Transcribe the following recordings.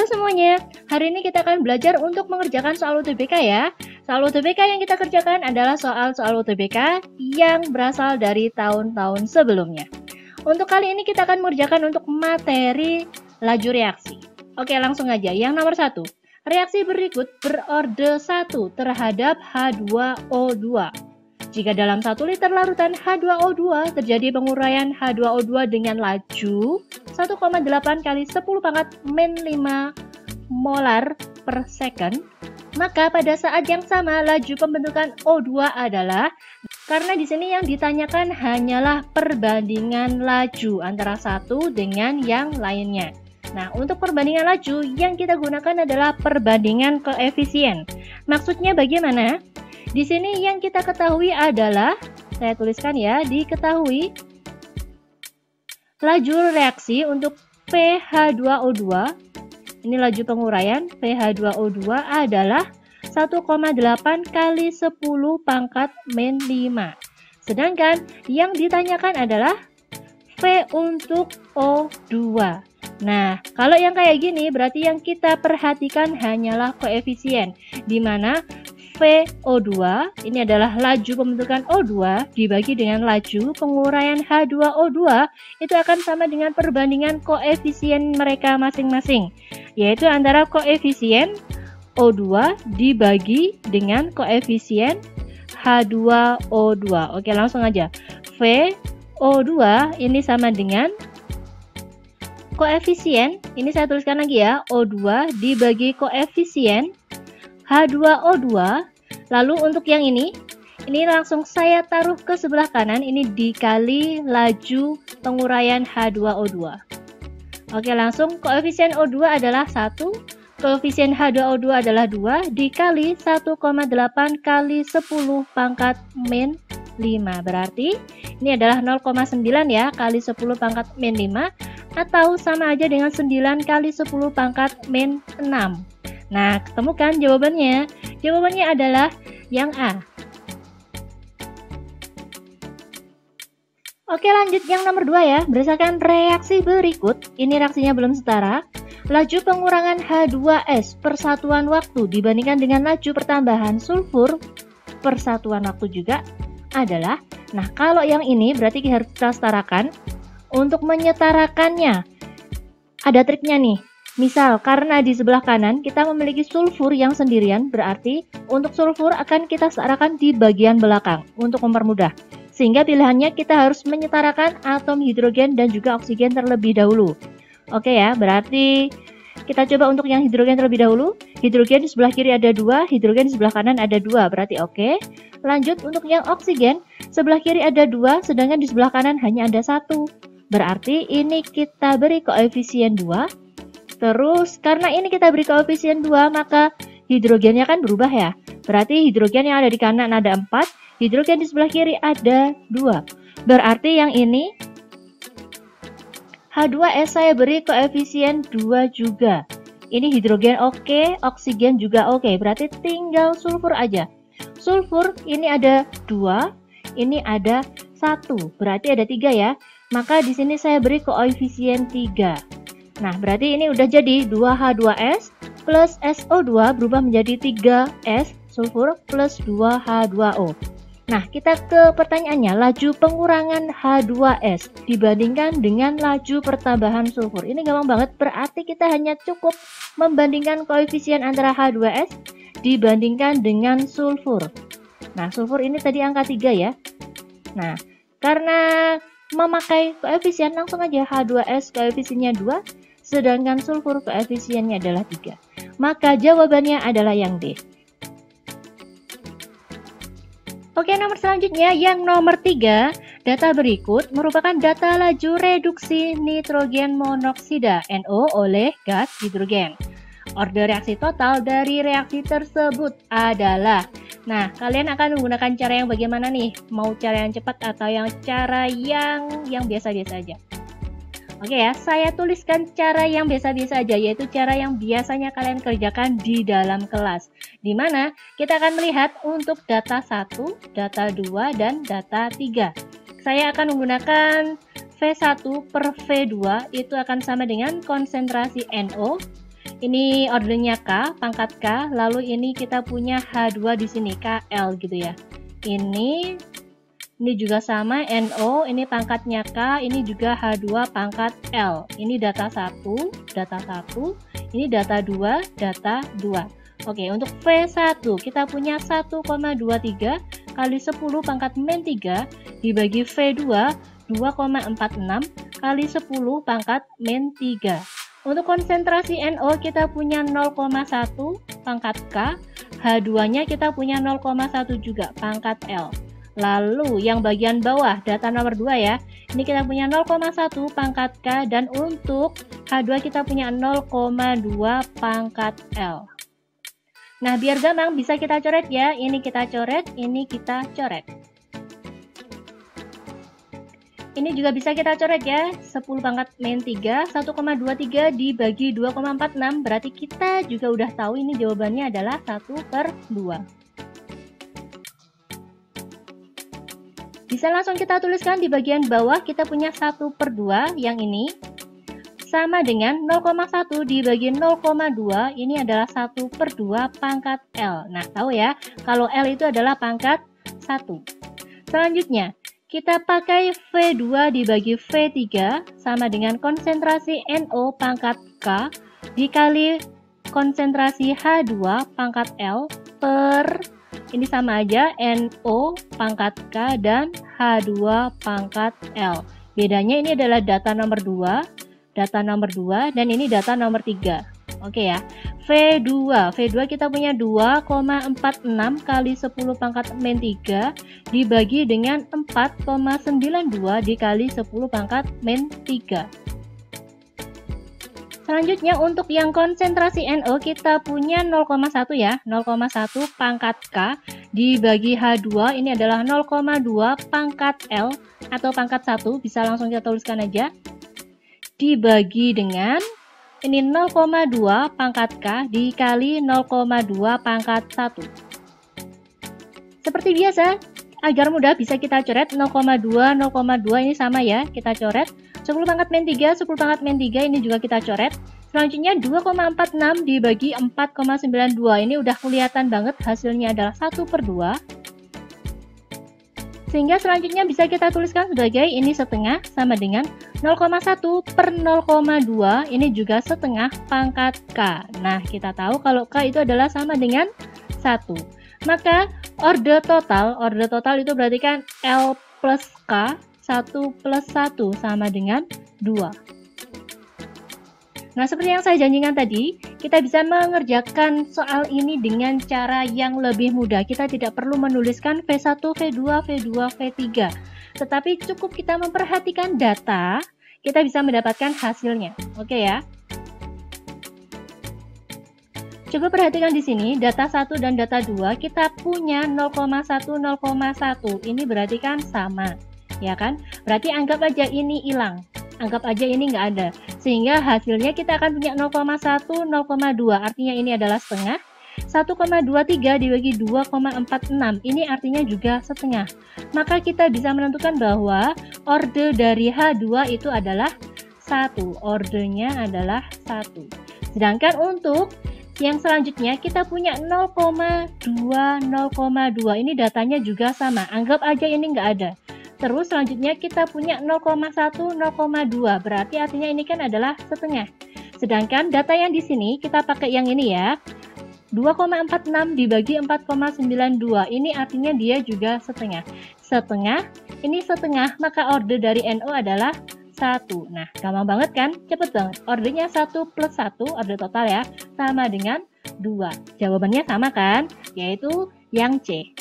semuanya, hari ini kita akan belajar untuk mengerjakan soal UTBK ya. Soal UTBK yang kita kerjakan adalah soal-soal UTBK yang berasal dari tahun-tahun sebelumnya. Untuk kali ini kita akan mengerjakan untuk materi laju reaksi. Oke, langsung aja. Yang nomor 1, reaksi berikut berorde 1 terhadap H2O2. Jika dalam 1 liter larutan H2O2 terjadi penguraian H2O2 dengan laju 1,8 kali 10 pangkat min 5 molar per second, maka pada saat yang sama laju pembentukan O2 adalah, karena di sini yang ditanyakan hanyalah perbandingan laju antara satu dengan yang lainnya. Nah, untuk perbandingan laju yang kita gunakan adalah perbandingan koefisien. Maksudnya bagaimana? Di sini yang kita ketahui adalah, saya tuliskan ya, diketahui laju reaksi untuk pH2O2, ini laju penguraian pH2O2 adalah 1,8 kali 10 pangkat min 5. Sedangkan yang ditanyakan adalah V untuk O2. Nah, kalau yang kayak gini berarti yang kita perhatikan hanyalah koefisien, di mana VO2 ini adalah laju pembentukan O2 dibagi dengan laju penguraian H2O2 itu akan sama dengan perbandingan koefisien mereka masing-masing, yaitu antara koefisien O2 dibagi dengan koefisien H2O2. Oke, langsung aja. VO2 ini sama dengan koefisien, ini saya tuliskan lagi ya, O2 dibagi koefisien H2O2. Lalu untuk yang ini langsung saya taruh ke sebelah kanan, ini dikali laju penguraian H2O2. Oke, langsung koefisien O2 adalah 1, koefisien H2O2 adalah 2, dikali 1,8 kali 10 pangkat min 5. Berarti ini adalah 0,9 ya, kali 10 pangkat min 5, atau sama aja dengan 9 kali 10 pangkat min 6. Nah, ketemukan jawabannya. Jawabannya adalah yang A. Oke, lanjut yang nomor 2 ya. Berdasarkan reaksi berikut, ini reaksinya belum setara. Laju pengurangan H2S per satuan waktu dibandingkan dengan laju pertambahan sulfur per satuan waktu juga adalah, nah kalau yang ini berarti harus kita setarakan. Untuk menyetarakannya, ada triknya nih. Misal, karena di sebelah kanan kita memiliki sulfur yang sendirian, berarti untuk sulfur akan kita setarakan di bagian belakang untuk mempermudah. Sehingga pilihannya kita harus menyetarakan atom hidrogen dan juga oksigen terlebih dahulu. Oke ya, berarti kita coba untuk yang hidrogen terlebih dahulu. Hidrogen di sebelah kiri ada 2, hidrogen di sebelah kanan ada 2, berarti oke. Lanjut untuk yang oksigen, sebelah kiri ada 2, sedangkan di sebelah kanan hanya ada 1. Berarti ini kita beri koefisien 2. Terus karena ini kita beri koefisien 2, maka hidrogennya kan berubah ya. Berarti hidrogen yang ada di kanan ada 4, hidrogen di sebelah kiri ada 2. Berarti yang ini H2S saya beri koefisien 2 juga. Ini hidrogen oke, oksigen juga oke. Berarti tinggal sulfur aja. Sulfur ini ada 2, ini ada 1. Berarti ada 3 ya. Maka di sini saya beri koefisien 3. Nah, berarti ini udah jadi 2H2S plus SO2 berubah menjadi 3S sulfur plus 2H2O. Nah, kita ke pertanyaannya, laju pengurangan H2S dibandingkan dengan laju pertambahan sulfur. Ini gampang banget, berarti kita hanya cukup membandingkan koefisien antara H2S dibandingkan dengan sulfur. Nah, sulfur ini tadi angka 3 ya. Nah, karena memakai koefisien, langsung aja H2S koefisiennya 2, sedangkan sulfur koefisiennya adalah 3. Maka jawabannya adalah yang D. Oke, nomor selanjutnya yang nomor 3. Data berikut merupakan data laju reduksi nitrogen monoksida NO oleh gas hidrogen. Order reaksi total dari reaksi tersebut adalah, nah kalian akan menggunakan cara yang bagaimana nih? Mau cara yang cepat atau yang cara yang biasa-biasa aja? Oke ya, saya tuliskan cara yang biasa-biasa aja, yaitu cara yang biasanya kalian kerjakan di dalam kelas. Dimana kita akan melihat untuk data 1, data 2, dan data 3. Saya akan menggunakan V1 per V2 itu akan sama dengan konsentrasi NO Ini ordernya K, pangkat K, lalu ini kita punya H2 di sini, KL gitu ya. Ini juga sama, NO, ini pangkatnya K, ini juga H2 pangkat L. Ini data 1, ini data 2, data 2. Oke, untuk V1 kita punya 1,23 kali 10 pangkat min 3 dibagi V2 2,46 kali 10 pangkat min 3. Untuk konsentrasi NO kita punya 0,1 pangkat K, H2-nya kita punya 0,1 juga pangkat L. Lalu yang bagian bawah, data nomor 2 ya, ini kita punya 0,1 pangkat K, dan untuk H2 kita punya 0,2 pangkat L. Nah, biar gampang bisa kita coret ya, ini kita coret, ini kita coret. Ini juga bisa kita coret ya, 10 pangkat min 3, 1,23 dibagi 2,46, berarti kita juga udah tahu ini jawabannya adalah 1/2. Bisa langsung kita tuliskan di bagian bawah, kita punya 1/2 yang ini, sama dengan 0,1 dibagi 0,2, ini adalah 1/2 pangkat L. Nah, tahu ya, kalau L itu adalah pangkat 1. Selanjutnya, kita pakai V2 dibagi V3 sama dengan konsentrasi NO pangkat K dikali konsentrasi H2 pangkat L per, ini sama aja, NO pangkat K dan H2 pangkat L. Bedanya ini adalah data nomor 2, dan ini data nomor 3. Oke ya. V2 kita punya 2,46 kali 10 pangkat min 3 dibagi dengan 4,92 dikali 10 pangkat min 3. Selanjutnya untuk yang konsentrasi NO kita punya 0,1 ya, 0,1 pangkat K dibagi H2, ini adalah 0,2 pangkat L atau pangkat 1, bisa langsung kita tuliskan aja, dibagi dengan ini 0,2 pangkat K dikali 0,2 pangkat 1. Seperti biasa, agar mudah bisa kita coret 0,2, 0,2 ini sama ya, kita coret. 10 pangkat min 3, 10 pangkat min 3 ini juga kita coret. Selanjutnya 2,46 dibagi 4,92, ini udah kelihatan banget hasilnya adalah 1/2. Sehingga selanjutnya bisa kita tuliskan sebagai ini setengah sama dengan 0,1 per 0,2, ini juga setengah pangkat K. Nah, kita tahu kalau K itu adalah sama dengan 1. Maka order total itu berarti kan L plus K, 1 plus 1 sama dengan 2. Nah, seperti yang saya janjikan tadi, kita bisa mengerjakan soal ini dengan cara yang lebih mudah. Kita tidak perlu menuliskan V1, V2, V2, V3. Tetapi cukup kita memperhatikan data, kita bisa mendapatkan hasilnya. Oke ya. Coba perhatikan di sini, data 1 dan data 2, kita punya 0,1, 0,1. Ini berarti kan sama, ya kan? Berarti anggap aja ini hilang. Anggap aja ini nggak ada. Sehingga hasilnya kita akan punya 0,1, 0,2. Artinya ini adalah setengah. 1,23 dibagi 2,46. Ini artinya juga setengah. Maka kita bisa menentukan bahwa order dari H2 itu adalah 1. Ordernya adalah 1. Sedangkan untuk yang selanjutnya kita punya 0,2, 0,2. Ini datanya juga sama. Anggap aja ini nggak ada. Terus selanjutnya kita punya 0,1, 0,2. Berarti artinya ini kan adalah setengah. Sedangkan data yang di sini kita pakai yang ini ya. 2,46 dibagi 4,92. Ini artinya dia juga setengah. Setengah, ini setengah, maka order dari NO adalah 1. Nah, gampang banget kan? Cepet banget. Ordernya 1 plus 1, order total ya, sama dengan 2. Jawabannya sama kan? Yaitu yang C.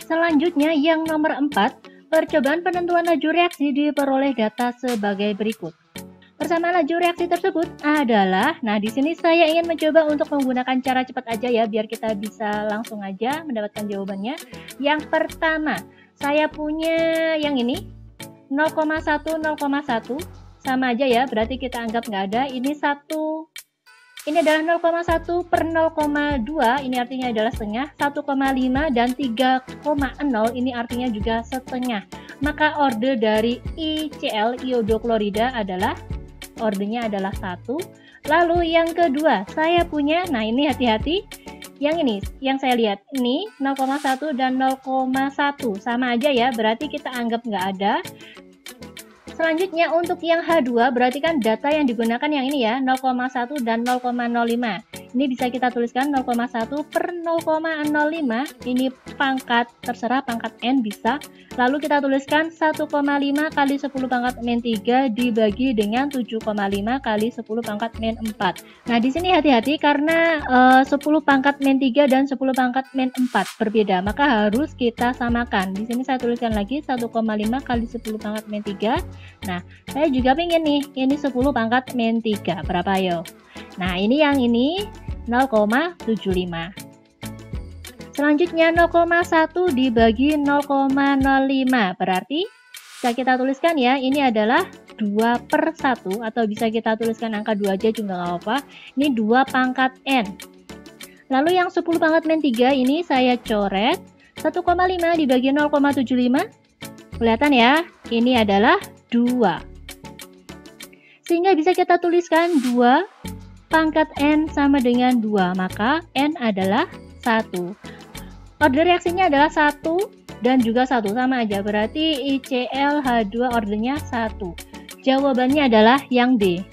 Selanjutnya yang nomor 4, percobaan penentuan laju reaksi diperoleh data sebagai berikut. Bersama laju reaksi tersebut adalah, nah di sini saya ingin mencoba untuk menggunakan cara cepat aja ya, biar kita bisa langsung aja mendapatkan jawabannya. Yang pertama, saya punya yang ini, 0,1, 0,1, sama aja ya, berarti kita anggap nggak ada. Ini 1, ini adalah 0,1 per 0,2, ini artinya adalah setengah. 1,5 dan 3,0, ini artinya juga setengah. Maka order dari ICl, iodo klorida, adalah ordernya adalah 1. Lalu yang kedua, saya punya, nah ini hati-hati, yang ini, yang saya lihat, ini 0,1 dan 0,1, sama aja ya, berarti kita anggap nggak ada. Selanjutnya untuk yang H2 berarti kan data yang digunakan yang ini ya, 0,1 dan 0,05. Ini bisa kita tuliskan 0,1 per 0,05. Ini pangkat, terserah pangkat N bisa. Lalu kita tuliskan 1,5 kali 10 pangkat min 3 dibagi dengan 7,5 kali 10 pangkat min 4. Nah, di sini hati-hati karena 10 pangkat min 3 dan 10 pangkat min 4 berbeda, maka harus kita samakan. Di sini saya tuliskan lagi 1,5 kali 10 pangkat min 3. Nah, saya juga pengen nih, ini 10 pangkat min 3. Berapa yo? Nah, ini yang ini 0,75. Selanjutnya 0,1 dibagi 0,05. Berarti bisa kita tuliskan ya, ini adalah 2 per 1. Atau bisa kita tuliskan angka 2 aja juga nggak apa-apa. Ini 2 pangkat N. Lalu yang 10 pangkat min 3 ini saya coret. 1,5 dibagi 0,75. Kelihatan ya, ini adalah 2. Sehingga bisa kita tuliskan 2 pangkat N sama dengan 2, maka N adalah 1. Order reaksinya adalah 1 dan juga 1, sama aja, berarti ICl H2 ordernya 1. Jawabannya adalah yang D.